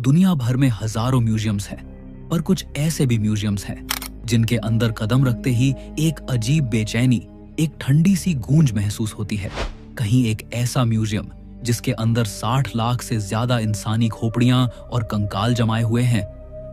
दुनिया भर में हजारों म्यूजियम्स हैं, पर कुछ ऐसे भी म्यूजियम्स हैं जिनके अंदर कदम रखते ही एक अजीब बेचैनी, एक ठंडी सी गूंज महसूस होती है। कहीं एक ऐसा म्यूजियम जिसके अंदर 60 लाख से ज्यादा इंसानी खोपड़ियां और कंकाल जमाए हुए हैं,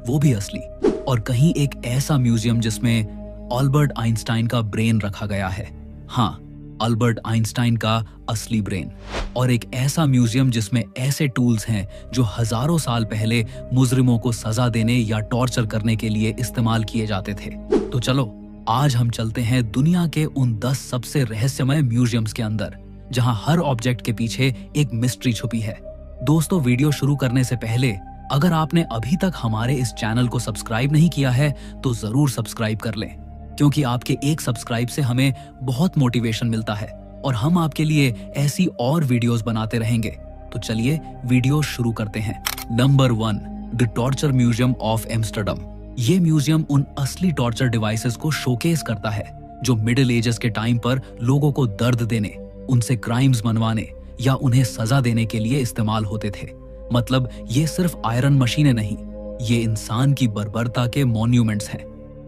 वो भी असली। और कहीं एक ऐसा म्यूजियम जिसमें अल्बर्ट आइंस्टाइन का ब्रेन रखा गया है। हाँ, अल्बर्ट आइंस्टाइन का असली ब्रेन। और एक ऐसा म्यूजियम जिसमें ऐसे टूल्स हैं जो हजारों साल पहले मुजरिमों को सजा देने या टॉर्चर करने के लिए इस्तेमाल किए जाते थे। तो चलो आज हम चलते हैं दुनिया के उन 10 सबसे रहस्यमय म्यूजियम्स के अंदर, जहां हर ऑब्जेक्ट के पीछे एक मिस्ट्री छुपी है। दोस्तों, वीडियो शुरू करने से पहले अगर आपने अभी तक हमारे इस चैनल को सब्सक्राइब नहीं किया है तो जरूर सब्सक्राइब कर लें, क्योंकि आपके एक सब्सक्राइब से हमें बहुत मोटिवेशन मिलता है और हम आपके लिए ऐसी और वीडियोस बनाते रहेंगे। तो चलिए वीडियो शुरू करते हैं। Number 1, the torture museum of Amsterdam. ये म्यूजियम उन असली टॉर्चर डिवाइसेस को शोकेस करता है जो मिडिल एजेस के टाइम पर लोगों को दर्द देने, उनसे क्राइम्स मनवाने या उन्हें सजा देने के लिए इस्तेमाल होते थे। मतलब ये सिर्फ आयरन मशीनें नहीं, ये इंसान की बर्बरता के मॉन्यूमेंट्स हैं।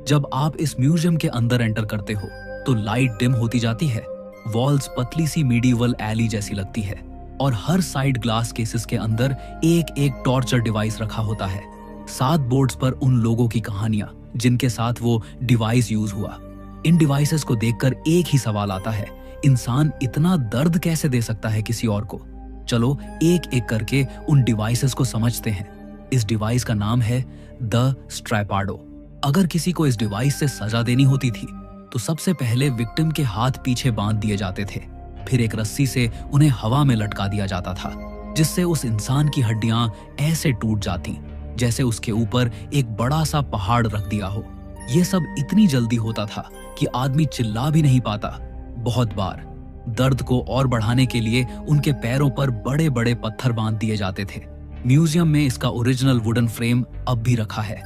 जब आप इस म्यूजियम के अंदर एंटर करते हो तो लाइट डिम होती जाती है, वॉल्स पतली सी मीडिवल एली जैसी लगती है और हर साइड ग्लास केसेस के अंदर एक एक टॉर्चर डिवाइस रखा होता है। 7 बोर्ड्स पर उन लोगों की कहानियां जिनके साथ वो डिवाइस यूज हुआ। इन डिवाइसेस को देखकर एक ही सवाल आता है, इंसान इतना दर्द कैसे दे सकता है किसी और को? चलो एक एक करके उन डिवाइसेस को समझते हैं। इस डिवाइस का नाम है द स्ट्रैपाडो। अगर किसी को इस डिवाइस से सजा देनी होती थी तो सबसे पहले विक्टिम के हाथ पीछे बांध दिए जाते थे, फिर एक रस्सी से उन्हें हवा में लटका दिया जाता था, जिससे उस इंसान की हड्डियां ऐसे टूट जाती जैसे उसके ऊपर एक बड़ा सा पहाड़ रख दिया हो। यह सब इतनी जल्दी होता था कि आदमी चिल्ला भी नहीं पाता। बहुत बार दर्द को और बढ़ाने के लिए उनके पैरों पर बड़े बड़े पत्थर बांध दिए जाते थे। म्यूजियम में इसका ओरिजिनल वुडन फ्रेम अब भी रखा है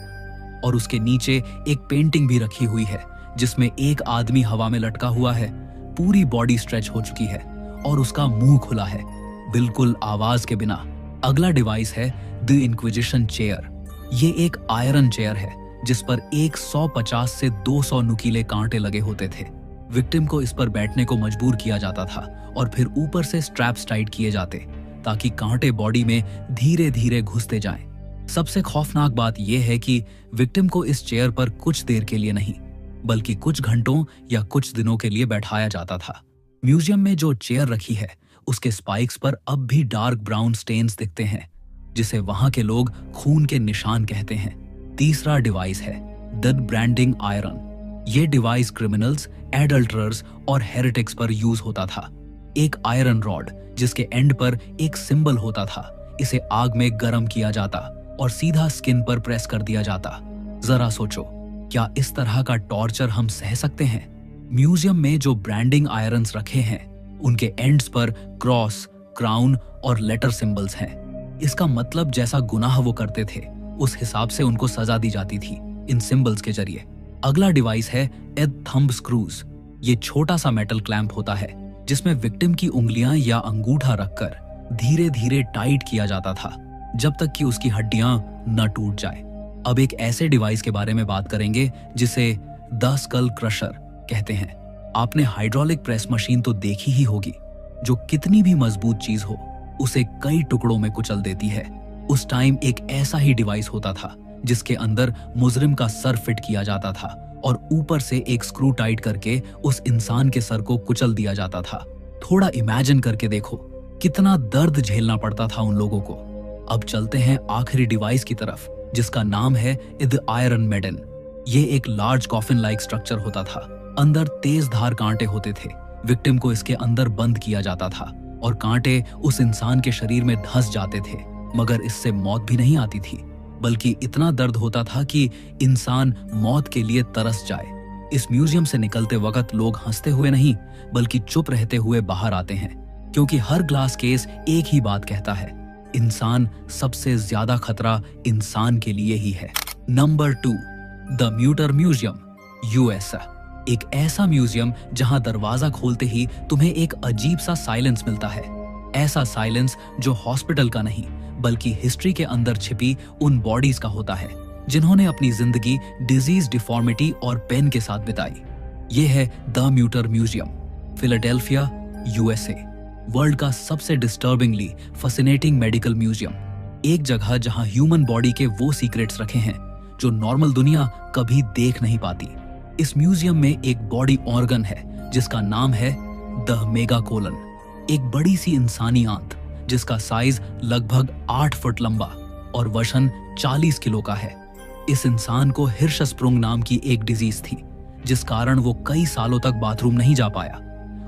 और उसके नीचे एक पेंटिंग भी रखी हुई है जिसमें एक आदमी हवा में लटका हुआ है, पूरी बॉडी स्ट्रेच हो चुकी है और उसका मुंह खुला है, बिल्कुल आवाज के बिना। अगला डिवाइस है द इंक्विजिशन चेयर। ये एक आयरन चेयर है जिस पर 150 से 200 नुकीले कांटे लगे होते थे। विक्टिम को इस पर बैठने को मजबूर किया जाता था और फिर ऊपर से स्ट्रैप्स टाइट किए जाते ताकि कांटे बॉडी में धीरे धीरे घुसते जाएं। सबसे खौफनाक बात यह है कि विक्टिम को इस चेयर पर कुछ देर के लिए नहीं बल्कि कुछ घंटों या कुछ दिनों के लिए बैठाया जाता था। म्यूजियम में जो चेयर रखी है उसके स्पाइक्स पर अब भी डार्क ब्राउन स्टेन्स दिखते हैं, जिसे वहां के लोग खून के निशान कहते हैं। तीसरा डिवाइस है द ब्रांडिंग आयरन। ये डिवाइस क्रिमिनल्स, एडल्टरर्स और हेरेटिक्स पर यूज होता था। एक आयरन रॉड जिसके एंड पर एक सिंबल होता था, इसे आग में गर्म किया जाता और सीधा स्किन पर प्रेस कर दिया जाता। जरा सोचो, क्या इस तरह का टॉर्चर हम सह सकते हैं? म्यूजियम में जो ब्रांडिंग आयरन्स रखे हैं उनके एंड्स पर क्रॉस, क्राउन और लेटर सिंबल्स हैं। इसका मतलब जैसा गुनाह वो करते थे उस हिसाब से उनको सजा दी जाती थी इन सिंबल्स के जरिए। अगला डिवाइस है एड थंब स्क्रूज। ये छोटा सा मेटल क्लैंप होता है जिसमें विक्टिम की उंगलियां या अंगूठा रखकर धीरे धीरे टाइट किया जाता था जब तक कि उसकी हड्डियां न टूट जाए। अब एक ऐसे डिवाइस के बारे में बात करेंगे जिसे द स्कल क्रशर कहते हैं। आपने हाइड्रोलिक प्रेस मशीन तो देखी ही होगी, जो कितनी भी मजबूत चीज हो उसे कई टुकड़ों में कुचल देती है। उस टाइम एक ऐसा ही डिवाइस होता था जिसके अंदर मुजरिम का सर फिट किया जाता था और ऊपर से एक स्क्रू टाइट करके उस इंसान के सर को कुचल दिया जाता था। थोड़ा इमेजिन करके देखो कितना दर्द झेलना पड़ता था उन लोगों को। अब चलते हैं आखिरी डिवाइस की तरफ जिसका नाम है द आयरन मेडन। ये एक लार्ज कॉफिन लाइक स्ट्रक्चर होता था। अंदर तेज धार कांटे होते थे। विक्टिम को इसके अंदर बंद किया जाता था और कांटे उस इंसान के शरीर में धंस जाते थे, मगर इससे मौत भी नहीं आती थी, बल्कि इतना दर्द होता था कि इंसान मौत के लिए तरस जाए। इस म्यूजियम से निकलते वक्त लोग हंसते हुए नहीं बल्कि चुप रहते हुए बाहर आते हैं, क्योंकि हर ग्लास केस एक ही बात कहता है, इंसान सबसे ज्यादा खतरा इंसान के लिए ही है। Number 2, the Mutter museum, US. एक ऐसा म्यूजियम जहां दरवाजा खोलते ही तुम्हें एक अजीब सा साइलेंस मिलता है। ऐसा साइलेंस जो हॉस्पिटल का नहीं बल्कि हिस्ट्री के अंदर छिपी उन बॉडीज का होता है जिन्होंने अपनी जिंदगी डिजीज, डिफॉर्मिटी और पेन के साथ बिताई। ये है the Mutter museum, Philadelphia, USA. World का सबसे डिस्टर्बिंगली फैसिनेटिंग मेडिकल म्यूजियम, एक जगह जहां ह्यूमन बॉडी के वो सीक्रेट्स रखे हैं जो नॉर्मल दुनिया कभी देख नहीं पाती। इस म्यूजियम में एक बॉडी ऑर्गन है जिसका नाम है द मेगा कोलन, एक बड़ी सी इंसानी आंत जिसका साइज लगभग 8 फुट लंबा और वजन 40 किलो का है। इस इंसान को हिर्शस्प्रुंग नाम की एक डिजीज थी जिस कारण वो कई सालों तक बाथरूम नहीं जा पाया।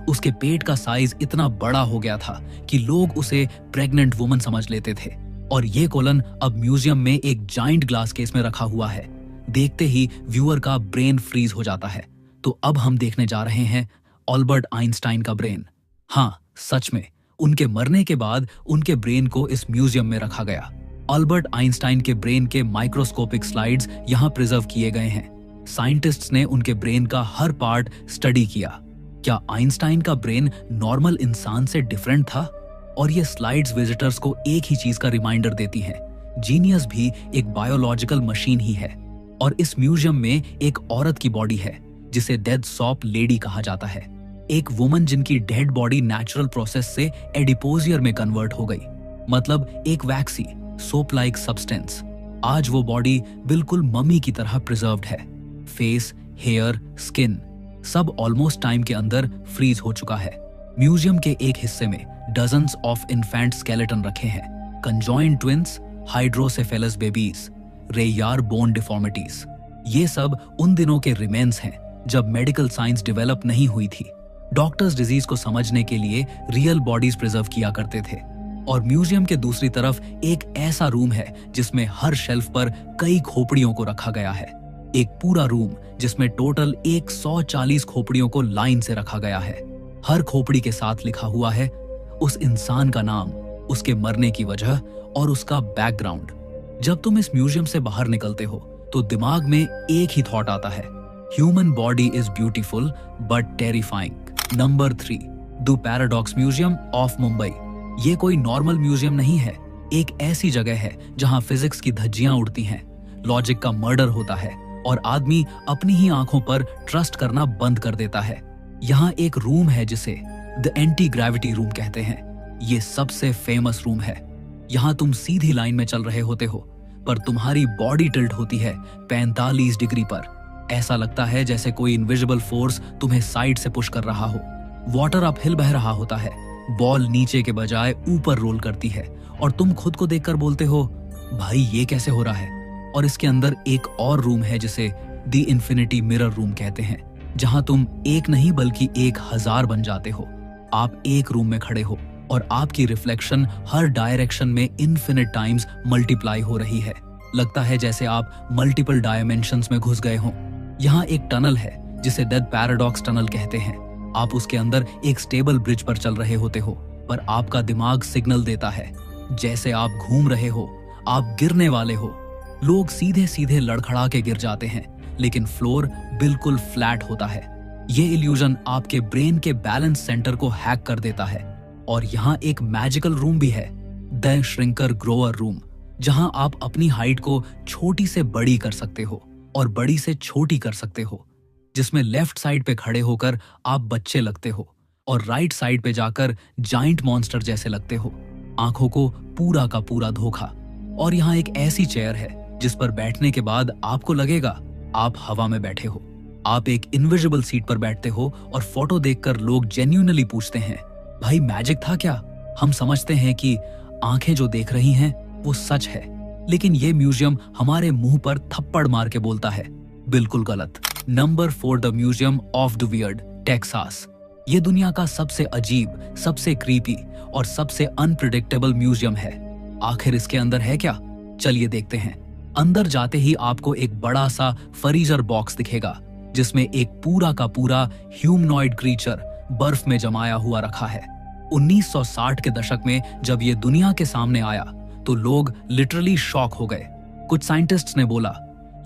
उसके पेट का साइज इतना बड़ा हो गया था कि लोग उसे प्रेग्नेंट वुमन समझ लेते थे। और ये कोलन अब म्यूजियम में एक जाइंट ग्लास केस में रखा हुआ है। देखते ही व्यूअर का ब्रेन फ्रीज हो जाता है। तो अब हम देखने जा रहे हैं अल्बर्ट आइंस्टाइन का ब्रेन। हाँ, सच में उनके मरने के बाद उनके ब्रेन को इस म्यूजियम में रखा गया। अल्बर्ट आइंस्टाइन के ब्रेन के माइक्रोस्कोपिक स्लाइड्स यहाँ प्रिजर्व किए गए हैं। साइंटिस्ट्स ने उनके ब्रेन का हर पार्ट स्टडी किया। क्या आइंस्टाइन का ब्रेन नॉर्मल इंसान से डिफरेंट था? और ये स्लाइड्स विजिटर्स को एक ही चीज का रिमाइंडर देती हैं, जीनियस भी एक बायोलॉजिकल मशीन ही है। और इस म्यूजियम में एक औरत की बॉडी है जिसे डेड सॉप लेडी कहा जाता है, एक वुमन जिनकी डेड बॉडी नेचुरल प्रोसेस से एडिपोजियर में कन्वर्ट हो गई, मतलब एक वैक्सी सोप लाइक सब्सटेंस। आज वो बॉडी बिल्कुल मम्मी की तरह प्रिजर्व्ड है। फेस, हेयर, स्किन सब ऑलमोस्ट टाइम के अंदर फ्रीज हो चुका है। म्यूजियम के एक हिस्से में डजन्स ऑफ इन्फेंट स्केलेटन रखे हैं, conjoint twins, hydrocephalus babies, rare bone deformities. ये सब उन दिनों के रिमेन्स हैं जब मेडिकल साइंस डेवलप नहीं हुई थी। डॉक्टर्स डिजीज को समझने के लिए रियल बॉडीज प्रिजर्व किया करते थे। और म्यूजियम के दूसरी तरफ एक ऐसा रूम है जिसमें हर शेल्फ पर कई खोपड़ियों को रखा गया है। एक पूरा रूम जिसमें टोटल 140 खोपड़ियों को लाइन से रखा गया है। हर खोपड़ी के साथ लिखा हुआ है उस इंसान का नाम, उसके मरने की वजह और उसका बैकग्राउंड। जब तुम इस म्यूजियम से बाहर निकलते हो तो दिमाग में एक ही थॉट आता है, human body is beautiful but terrifying. Number 3, the paradox museum of Mumbai. ये कोई नॉर्मल म्यूजियम नहीं है, एक ऐसी जगह है जहां फिजिक्स की धज्जियां उड़ती हैं, लॉजिक का मर्डर होता है और आदमी अपनी ही आंखों पर ट्रस्ट करना बंद कर देता है। यहाँ एक रूम है जिसे द एंटी ग्रेविटी रूम कहते हैं। ये सबसे फेमस रूम है। यहाँ तुम सीधी लाइन में चल रहे होते हो पर तुम्हारी बॉडी टिल्ट होती है 45 डिग्री पर। ऐसा लगता है जैसे कोई इनविजिबल फोर्स तुम्हें साइड से पुश कर रहा हो। वाटर अपहिल बह रहा होता है, बॉल नीचे के बजाय ऊपर रोल करती है और तुम खुद को देखकर बोलते हो, भाई ये कैसे हो रहा है। और इसके अंदर एक और रूम है जिसे द इन्फिनिटी मिरर रूम कहते हैं, जहां तुम एक नहीं बल्कि 1000 बन जाते हो। आप एक रूम में खड़े हो और आपकी रिफ्लेक्शन हर डायरेक्शन में इन्फिनिट टाइम्स मल्टीप्लाई हो रही है। लगता है जैसे आप मल्टीपल डायमेंशंस में घुस गए हों। यहाँ एक टनल है जिसे डेड पैराडॉक्स टनल कहते हैं। आप उसके अंदर एक स्टेबल ब्रिज पर चल रहे होते हो पर आपका दिमाग सिग्नल देता है जैसे आप घूम रहे हो, आप गिरने वाले हो। लोग सीधे सीधे लड़खड़ा के गिर जाते हैं लेकिन फ्लोर बिल्कुल फ्लैट होता है। ये इल्यूजन आपके ब्रेन के बैलेंस सेंटर को हैक कर देता है। और यहाँ एक मैजिकल रूम भी है, द श्रिंकर ग्रोअर रूम, जहां आप अपनी हाइट को छोटी से बड़ी कर सकते हो और बड़ी से छोटी कर सकते हो, जिसमें लेफ्ट साइड पे खड़े होकर आप बच्चे लगते हो और राइट साइड पे जाकर जाइंट मॉन्स्टर जैसे लगते हो। आंखों को पूरा का पूरा धोखा। और यहाँ एक ऐसी चेयर है जिस पर बैठने के बाद आपको लगेगा आप हवा में बैठे हो। आप एक इनविजिबल सीट पर बैठते हो और फोटो देखकर लोग जेन्युइनली पूछते हैं, भाई मैजिक था क्या? हम समझते हैं कि आंखें जो देख रही हैं वो सच है, लेकिन ये म्यूजियम हमारे मुंह पर थप्पड़ मार के बोलता है बिल्कुल गलत। Number 4, the museum of the weird, Texas. ये दुनिया का सबसे अजीब, सबसे क्रीपी और सबसे अनप्रिडिक्टेबल म्यूजियम है। आखिर इसके अंदर है क्या? चलिए देखते हैं। अंदर जाते ही आपको एक बड़ा सा फ्रीजर बॉक्स दिखेगा जिसमें एक पूरा का पूरा ह्यूमनॉइड क्रीचर बर्फ में जमाया हुआ रखा है। 1960 के दशक में जब ये दुनिया के सामने आया तो लोग लिटरली शॉक हो गए। कुछ साइंटिस्ट्स ने बोला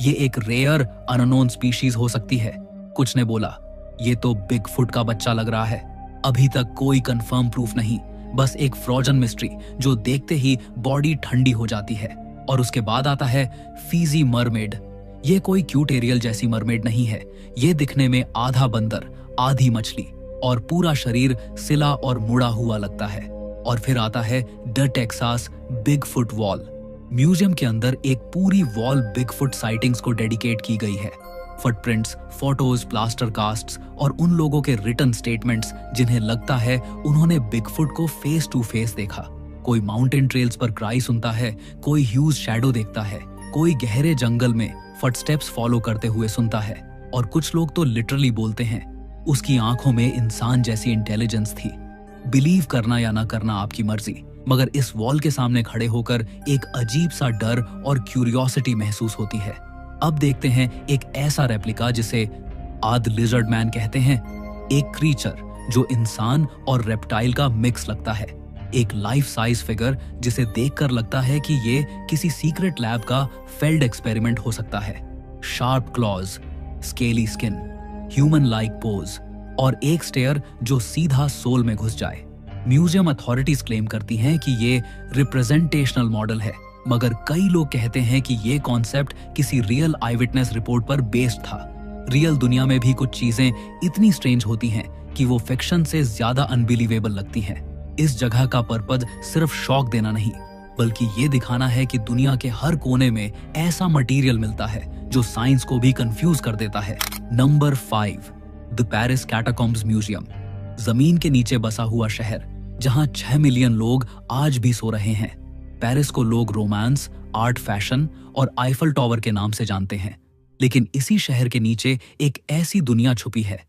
ये एक रेयर अननोन स्पीशीज हो सकती है। कुछ ने बोला ये तो बिगफुट का बच्चा लग रहा है। अभी तक कोई कंफर्म प्रूफ नहीं, बस एक फ्रोजन मिस्ट्री जो देखते ही बॉडी ठंडी हो जाती है। और उसके बाद आता है फीजी मरमेड। ये कोई क्यूट एरियल जैसी मरमेड नहीं है। ये दिखने में आधा बंदर आधी मछली और पूरा शरीर सिला और मुड़ा हुआ लगता है। और फिर आता है the Texas Bigfoot wall. Museum के अंदर एक पूरी वॉल बिगफुट साइटिंग्स को डेडिकेट की गई है। फुटप्रिंट्स, फोटोज, प्लास्टर कास्ट्स और उन लोगों के रिटन स्टेटमेंट्स जिन्हें लगता है उन्होंने बिगफुट को फेस टू फेस देखा। कोई माउंटेन ट्रेल्स पर क्राई सुनता है, कोई ह्यूज शैडो देखता है, कोई गहरे जंगल में फुटस्टेप्स फॉलो करते हुए सुनता है, और कुछ लोग तो लिटरली बोलते हैं उसकी आंखों में इंसान जैसी इंटेलिजेंस थी। बिलीव करना या ना करना आपकी मर्जी, मगर इस वॉल के सामने खड़े होकर एक अजीब सा डर और क्यूरियोसिटी महसूस होती है। अब देखते हैं एक ऐसा रेप्लिका जिसे आद लिजर्ड मैन कहते हैं। एक क्रीचर जो इंसान और रेप्टाइल का मिक्स लगता है। एक लाइफ साइज फिगर जिसे देखकर लगता है कि ये किसी सीक्रेट लैब का फेल्ड एक्सपेरिमेंट हो सकता है। Sharp clause, scaly skin, human like pose और एक स्टेयर जो सीधा सोल में घुस जाए। म्यूजियम अथॉरिटीज क्लेम करती हैं कि ये रिप्रेजेंटेशनल मॉडल है, मगर कई लोग कहते हैं कि ये कॉन्सेप्ट किसी रियल आई विटनेस रिपोर्ट पर बेस्ड था। रियल दुनिया में भी कुछ चीजें इतनी स्ट्रेंज होती हैं कि वो फिक्शन से ज्यादा अनबिलीवेबल लगती हैं। इस जगह का पर्पस सिर्फ शॉक देना नहीं, बल्कि ये दिखाना है कि दुनिया के हर कोने में ऐसा मटेरियल मिलता है जो साइंस को भी कंफ्यूज कर देता है। Number 5, the Paris catacombs museum. जमीन के नीचे बसा हुआ शहर जहां 6 मिलियन लोग आज भी सो रहे हैं। पेरिस को लोग रोमांस, आर्ट, फैशन और आईफल टावर के नाम से जानते हैं, लेकिन इसी शहर के नीचे एक ऐसी दुनिया छुपी है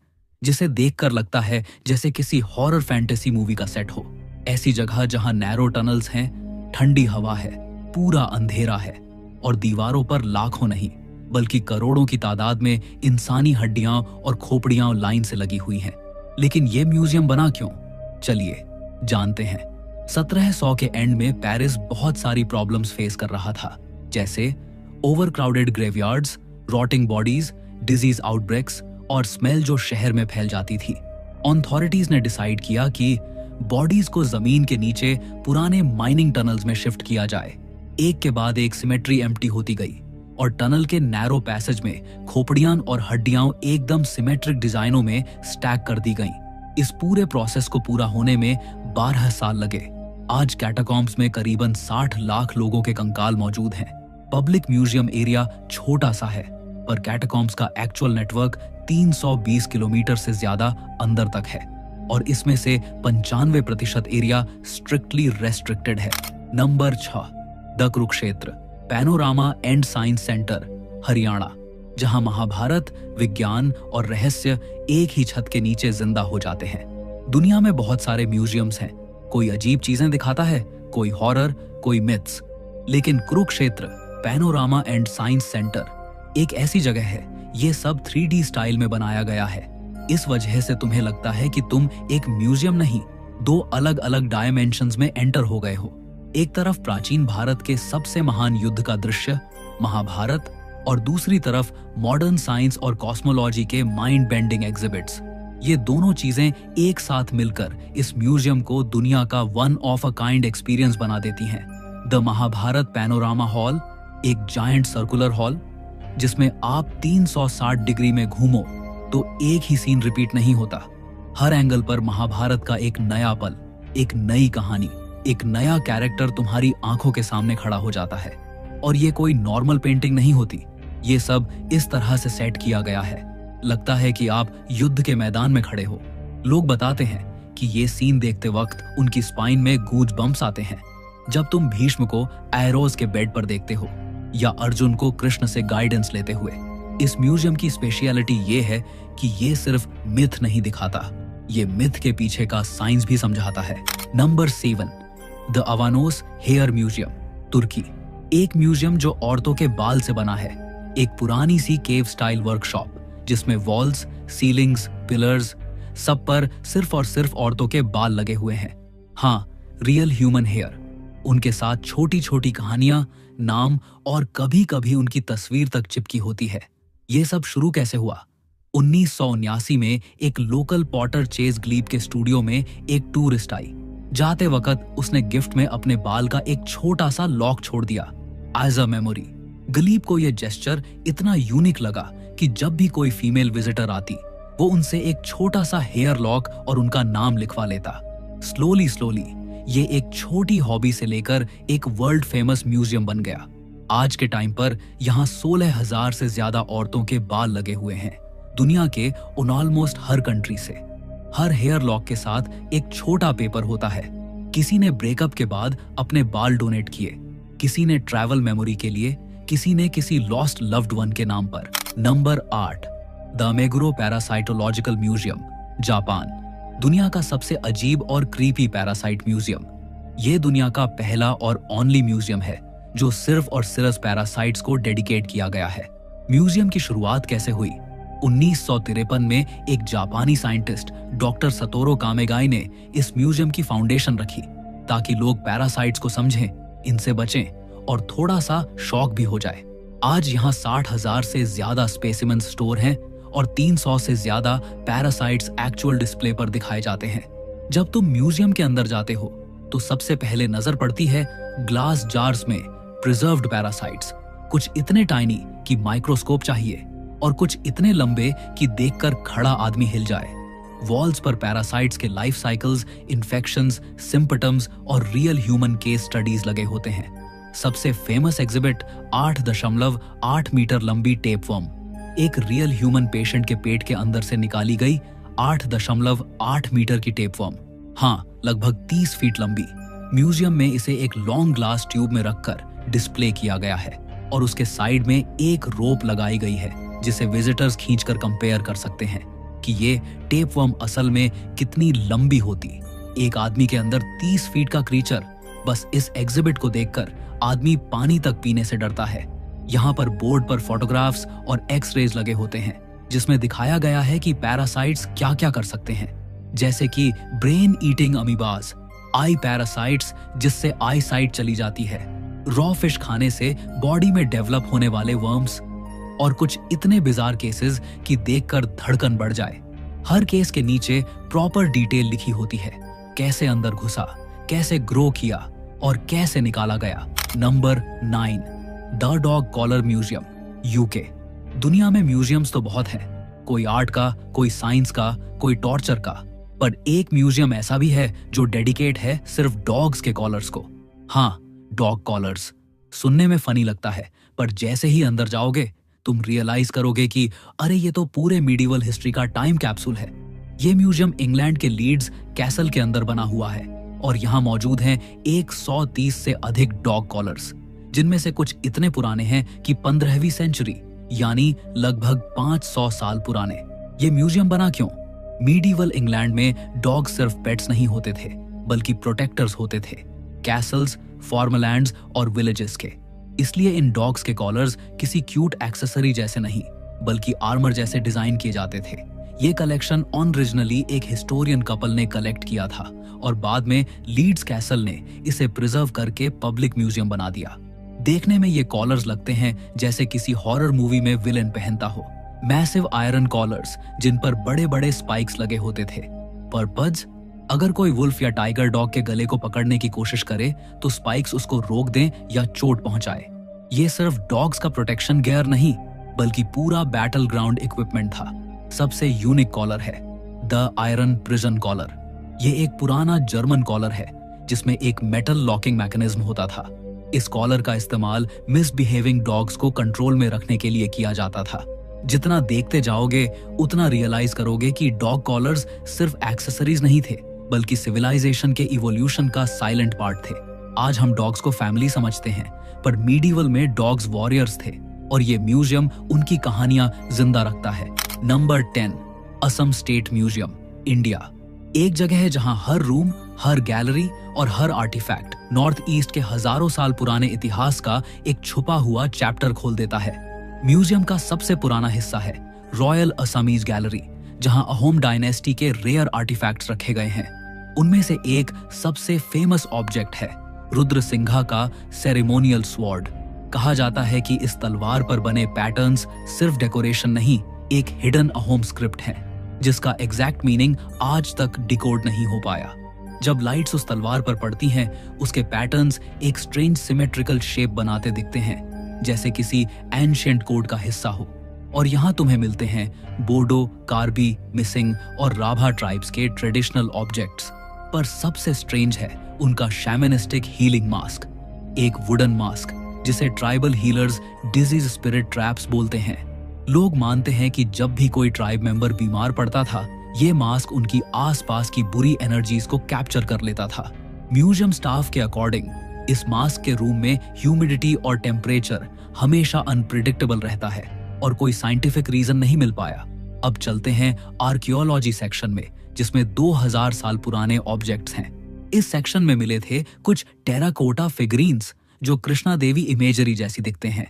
जिसे देखकर लगता है जैसे किसी हॉरर फैंटेसी मूवी का सेट हो। ऐसी जगह जहां नैरो टनल्स हैं, ठंडी हवा है, पूरा अंधेरा है और दीवारों पर लाखों नहीं बल्कि करोड़ों की तादाद में इंसानी हड्डियां और खोपड़ियां लाइन से लगी हुई हैं। लेकिन ये म्यूजियम बना क्यों? चलिए जानते हैं। 1700 के एंड में पेरिस बहुत सारी प्रॉब्लम्स फेस कर रहा था, जैसे overcrowded graveyards, rotting bodies, disease outbreaks और स्मेल जो शहर में फैल जाती थी। अथॉरिटीज ने डिसाइड किया कि बॉडीज को जमीन के नीचे पुराने माइनिंग टनल्स में शिफ्ट किया जाए। एक के बाद एक सिमेट्री एम्प्टी होती गई और टनल के नैरो पैसेज में खोपड़ियां और हड्डियां एकदम सिमेट्रिक डिजाइनों में स्टैक कर दी गईं। इस पूरे प्रोसेस को पूरा होने में 12 साल लगे। आज कैटाकॉम्ब्स में करीबन 60 लाख लोगों के कंकाल मौजूद हैं। पब्लिक म्यूजियम एरिया छोटा सा है, पर कैटाकॉम्ब्स का एक्चुअल नेटवर्क 320 किलोमीटर से ज्यादा अंदर तक है और इसमें से 95% एरिया स्ट्रिक्टली रेस्ट्रिक्टेड है। Number 6, the Kurukshetra panorama and science centre, Haryana, जहां महाभारत, विज्ञान और रहस्य एक ही छत के नीचे जिंदा हो जाते हैं। दुनिया में बहुत सारे म्यूजियम्स हैं, कोई अजीब चीजें दिखाता है, कोई हॉरर, कोई मिथ्स, लेकिन Kurukshetra panorama and science centre एक ऐसी जगह है, ये सब 3D स्टाइल में बनाया गया है। इस वजह से तुम्हें लगता है कि तुम एक म्यूजियम नहीं, 2 अलग अलग डायमेंशंस में एंटर हो गए हो। एक तरफ प्राचीन भारत के सबसे महान युद्ध का दृश्य, महाभारत, और दूसरी तरफ मॉडर्न साइंस और कॉस्मोलॉजी के माइंड बेंडिंग एग्जिबिट्स। ये दोनों चीजें एक साथ मिलकर इस म्यूजियम को दुनिया का one of a kind experience बना देती हैं। द महाभारत पैनोरामा हॉल एक जायंट सर्कुलर हॉल जिसमें आप 360 डिग्री में घूमो तो एक ही सीन रिपीट नहीं होता। हर एंगल पर महाभारत का एक नया पल, एक नई कहानी, एक नया कैरेक्टर तुम्हारी आंखों के सामने खड़ा हो जाता है। और ये कोई नॉर्मल पेंटिंग नहीं होती, ये सब इस तरह से सेट किया गया है, लगता है कि आप युद्ध के मैदान में खड़े हो। लोग बताते हैं कि ये सीन देखते वक्त उनकी स्पाइन में गूज बम्प्स आते हैं। जब तुम भीष्म को एरोज के बेड पर देखते हो या अर्जुन को कृष्ण से गाइडेंस लेते हुए। इस म्यूजियम की स्पेशलिटी ये है कि ये सिर्फ मिथ नहीं दिखाता, ये मिथ के पीछे का साइंस भी समझाता है। Number 7, the Avanos hair museum, तुर्की। एक म्यूजियम जो औरतों के बाल से बना है, एक पुरानी सी केव स्टाइल वर्कशॉप जिसमें वॉल्स, सीलिंग्स, पिलर्स, सब पर सिर्फ और सिर्फ औरतों के बाल लगे हुए हैं। हाँ, रियल ह्यूमन हेयर, उनके साथ छोटी छोटी कहानियां, नाम और कभी कभी उनकी तस्वीर तक चिपकी होती है। ये सब शुरू कैसे हुआ? 1979 में एक लोकल पॉटर चेज ग्लीब के स्टूडियो में एक टूरिस्ट आई जाते वक्त उसने गिफ्ट में अपने बाल का एक छोटा सा लॉक छोड़ दिया एज अ मेमोरी। गलीब को यह जेस्चर इतना यूनिक लगा कि जब भी कोई फीमेल विजिटर आती वो उनसे एक छोटा सा हेयर लॉक और उनका नाम लिखवा लेता। स्लोली स्लोली ये एक छोटी हॉबी से लेकर एक वर्ल्ड फेमस म्यूजियम बन गया। आज के टाइम पर यहाँ 16,000 से ज्यादा औरतों के बाल लगे हुए हैं, दुनिया के ऑलमोस्ट हर कंट्री से। हर हेयर लॉक के साथ एक छोटा पेपर होता है। किसी ने ब्रेकअप के बाद अपने बाल डोनेट किए, किसी ने ट्रैवल मेमोरी के लिए, किसी ने किसी लॉस्ट लव्ड वन के नाम पर। Number 8, the Meguro parasitological museum, Japan. दुनिया का सबसे अजीब और क्रीपी पैरासाइट म्यूजियम। ये दुनिया का पहला और ओनली म्यूजियम है जो सिर्फ और सिर्फ पैरासाइट्स को डेडिकेट किया गया है। म्यूजियम की शुरुआत कैसे हुई? 1953 में एक जापानी साइंटिस्ट डॉक्टर सतोरो कामेगाई ने इस म्यूजियम की फाउंडेशन रखी ताकि लोग पैरासाइट्स को समझें, इनसे बचें और थोड़ा सा शॉक भी हो जाए। आज यहाँ 60,000 से ज्यादा स्पेसिमेन स्टोर हैं और 300 से ज्यादा पैरासाइट्स एक्चुअल डिस्प्ले पर दिखाए जाते हैं। जब तुम म्यूजियम के अंदर जाते हो तो सबसे पहले नजर पड़ती है ग्लास जार्स में प्रिजर्व्ड पैरासाइट्स, कुछ इतने टाइनी कि माइक्रोस्कोप चाहिए और कुछ इतने लंबे कि देखकर खड़ा आदमी हिल जाए। वॉल्स पर पैरासाइट्स के लाइफ साइकिल्स, इन्फेक्शंस, सिम्पटम्स और रियल ह्यूमन केस स्टडीज लगे होते हैं। सबसे फेमस एग्जिबिट 8.8 मीटर लंबी टेपवर्म, एक रियल ह्यूमन पेशेंट के पेट के अंदर से निकाली गई 8.8 मीटर की टेपवर्म, हाँ लगभग 30 फीट लंबी। म्यूजियम में इसे एक लॉन्ग ग्लास ट्यूब में रखकर डिस्प्ले किया गया है और उसके साइड में एक रोप लगाई गई है जिसे विजिटर्स खींचकर कंपेयर कर सकते हैं कि ये टेपवर्म असल में कितनी लंबी होती। एक आदमी के अंदर 30 फीट का क्रीचर, बस इस एग्जिबिट को देखकर आदमी पानी तक पीने से डरता है। यहाँ पर बोर्ड पर फोटोग्राफ्स और एक्स-रेज लगे होते हैं जिसमें दिखाया गया है कि पैरासाइट्स क्या क्या कर सकते हैं, जैसे कि ब्रेन ईटिंग अमीबास, आई पैरासाइट्स जिससे आई साइट चली जाती है, रॉ फिश खाने से बॉडी में डेवलप होने वाले वर्म्स और कुछ इतने बिजार केसेस कि देखकर धड़कन बढ़ जाए। हर केस के नीचे प्रॉपर डिटेल लिखी होती है, कैसे अंदर घुसा, कैसे ग्रो किया और कैसे निकाला गया। Number 9, the dog collar museum, UK. दुनिया में म्यूजियम्स तो बहुत हैं, कोई आर्ट का, कोई साइंस का, कोई टॉर्चर का, पर एक म्यूजियम ऐसा भी है जो डेडिकेट है सिर्फ डॉग्स के कॉलर्स को। हाँ, डॉग कॉलर्स। सुनने में फनी लगता है पर जैसे ही अंदर जाओगे तुम रियलाइज करोगे कि अरे ये तो पूरे मीडिवल हिस्ट्री का टाइम कैप्सूल है। ये म्यूजियम इंग्लैंड के लीड्स कैसल के अंदर बना हुआ है और यहाँ मौजूद हैं 130 से अधिक डॉग कॉलर्स, जिनमें से कुछ इतने पुराने हैं कि 15वीं सेंचुरी यानी लगभग 500 साल पुराने। ये म्यूजियम बना क्यों? मीडिवल इंग्लैंड में डॉग सिर्फ पेट्स नहीं होते थे बल्कि प्रोटेक्टर्स होते थे, कैसल्स, फार्मलैंड्स और विलेजेस के। इसलिए इन डॉग्स के कॉलर्स किसी क्यूट एक्सेसरी जैसे नहीं बल्कि आर्मर जैसे डिजाइन किए जाते थे। ये कलेक्शन ओरिजिनली एक हिस्टोरियन कपल ने कलेक्ट किया था और बाद में लीड्स कैसल ने इसे प्रिजर्व करके पब्लिक म्यूजियम बना दिया। देखने में ये कॉलर्स लगते हैं जैसे किसी हॉरर मूवी में विलेन पहनता हो। मैसिव आयरन कॉलर्स जिन पर बड़े बड़े स्पाइक्स लगे होते थे। पर्पज, अगर कोई वुल्फ या टाइगर डॉग के गले को पकड़ने की कोशिश करे तो स्पाइक्स उसको रोक दें या चोट पहुंचाए। ये सिर्फ डॉग्स का प्रोटेक्शन गियर नहीं बल्कि पूरा बैटल ग्राउंड इक्विपमेंट था। सबसे यूनिक कॉलर है द आयरन प्रिजन कॉलर। ये एक पुराना जर्मन कॉलर है जिसमें एक मेटल लॉकिंग मैकेनिज्म होता था। इस कॉलर का इस्तेमाल मिसबिहेविंग डॉग्स को कंट्रोल में रखने के लिए किया जाता था। जितना देखते जाओगे उतना रियलाइज करोगे कि डॉग कॉलर्स सिर्फ एक्सेसरीज नहीं थे बल्कि सिविलाइजेशन के इवोल्यूशन का साइलेंट पार्ट थे। आज हम डॉग्स को फैमिली समझते हैं पर मीडिवल में डॉग्स वॉरियर्स थे और ये म्यूजियम उनकी कहानियां जिंदा रखता है। Number 10, Assam state museum, India. एक जगह है जहां हर रूम, हर गैलरी और हर आर्टिफैक्ट नॉर्थ ईस्ट के हजारों साल पुराने इतिहास का एक छुपा हुआ चैप्टर खोल देता है। म्यूजियम का सबसे पुराना हिस्सा है रॉयल असमीज गैलरी, जहां अहोम डायनेस्टी के रेयर आर्टिफैक्ट्स रखे गए हैं। उनमें से एक सबसे फेमस ऑब्जेक्ट है रुद्र सिंघा का सेरेमोनियल स्वॉर्ड। कहा जाता है कि इस तलवार पर बने पैटर्न्स सिर्फ डेकोरेशन नहीं, एक हिडन अहोम स्क्रिप्ट है जिसका एग्जैक्ट मीनिंग आज तक डिकोड नहीं हो पाया। जब लाइट्स उस तलवार पर पड़ती हैं, उसके पैटर्न्स एक स्ट्रेंज सिमेट्रिकल शेप बनाते दिखते हैं, जैसे किसी एंशिएंट कोड का हिस्सा हो। और यहाँ तुम्हें मिलते हैं बोडो, कार्बी, मिसिंग और राभा ट्राइब्स के ट्रेडिशनल ऑब्जेक्ट्स। पर सबसे स्ट्रेंज है उनका शैमनिस्टिक हीलिंग मास्क, एक वुडन मास्क जिसे tribal healers disease spirit traps बोलते हैं। लोग मानते हैं कि जब भी कोई ट्राइब मेंबर बीमार पड़ता था, ये मास्क उनकी आसपास की बुरी एनर्जीज को कैप्चर कर लेता था। म्यूजियम स्टाफ के अकॉर्डिंग इस मास्क के रूम में ह्यूमिडिटी और टेम्परेचर हमेशा अनप्रिडिक्टेबल रहता है और कोई साइंटिफिक रीजन नहीं मिल पाया। अब चलते हैं आर्कियोलॉजी सेक्शन में, जिसमें 2000 साल पुराने ऑब्जेक्ट्स हैं। इस सेक्शन में मिले थे कुछ टेराकोटा फिगरीन्स जो कृष्णा देवी इमेजरी जैसी दिखते हैं,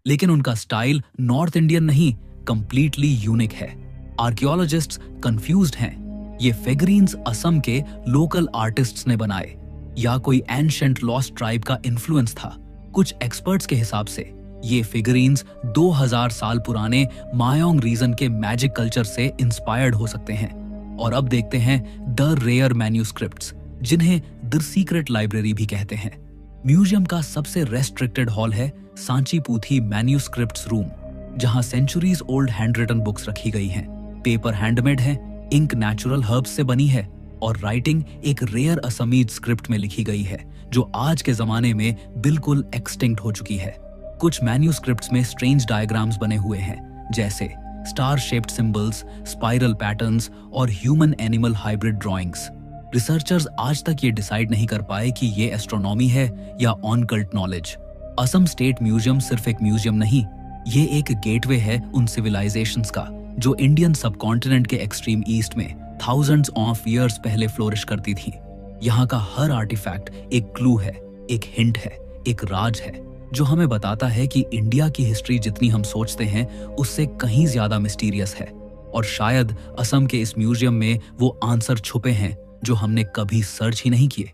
लेकिन उनका स्टाइल नॉर्थ इंडियन नहीं, कंप्लीटली यूनिक है। आर्कियोलॉजिस्ट्स कंफ्यूज्ड हैं। ये फिगरीन्स असम के लोकल आर्टिस्ट्स ने बनाए या कोई एंशिएंट लॉस्ट ट्राइब का इन्फ्लुएंस था। कुछ एक्सपर्ट्स के हिसाब से ये फिगरीन्स 2000 साल पुराने मायोंग रीजन के मैजिक कल्चर से इंस्पायर्ड हो सकते हैं। और अब देखते हैं द रेयर मैन्यूस्क्रिप्ट्स, जिन्हें द सीक्रेट लाइब्रेरी भी कहते हैं। म्यूजियम का सबसे रेस्ट्रिक्टेड हॉल है सांचीपुथी मैन्यूस्क्रिप्ट्स रूम, जहां सेंचुरीज ओल्ड हैंडरिटन बुक्स रखी गई हैं। पेपर हैंडमेड है, इंक नेचुरल हर्ब्स से बनी है और राइटिंग एक रेयर असमीज स्क्रिप्ट में लिखी गई है, जो आज के जमाने में बिल्कुल एक्सटिंक्ट हो चुकी है। कुछ मैन्यूस्क्रिप्ट्स में स्ट्रेंज डायग्राम्स बने हुए हैं, जैसे star shaped symbols, spiral patterns और human animal hybrid drawings. Researchers आज तक ये डिसाइड नहीं कर पाए कि ये एस्ट्रोनॉमी है या ऑनकल्ट नॉलेज। असम स्टेट म्यूजियम सिर्फ एक म्यूजियम नहीं, ये एक गेटवे है उन सिविलाइजेशंस का जो इंडियन सबकॉन्टिनेंट के एक्सट्रीम ईस्ट में थाउजेंड्स ऑफ ईयर्स पहले फ्लोरिश करती थी। यहाँ का हर आर्टिफैक्ट एक क्लू है, एक हिंट है, एक राज है, जो हमें बताता है कि इंडिया की हिस्ट्री जितनी हम सोचते हैं उससे कहीं ज्यादा मिस्टीरियस है। और शायद असम के इस म्यूजियम में वो आंसर छुपे हैं जो हमने कभी सर्च ही नहीं किए।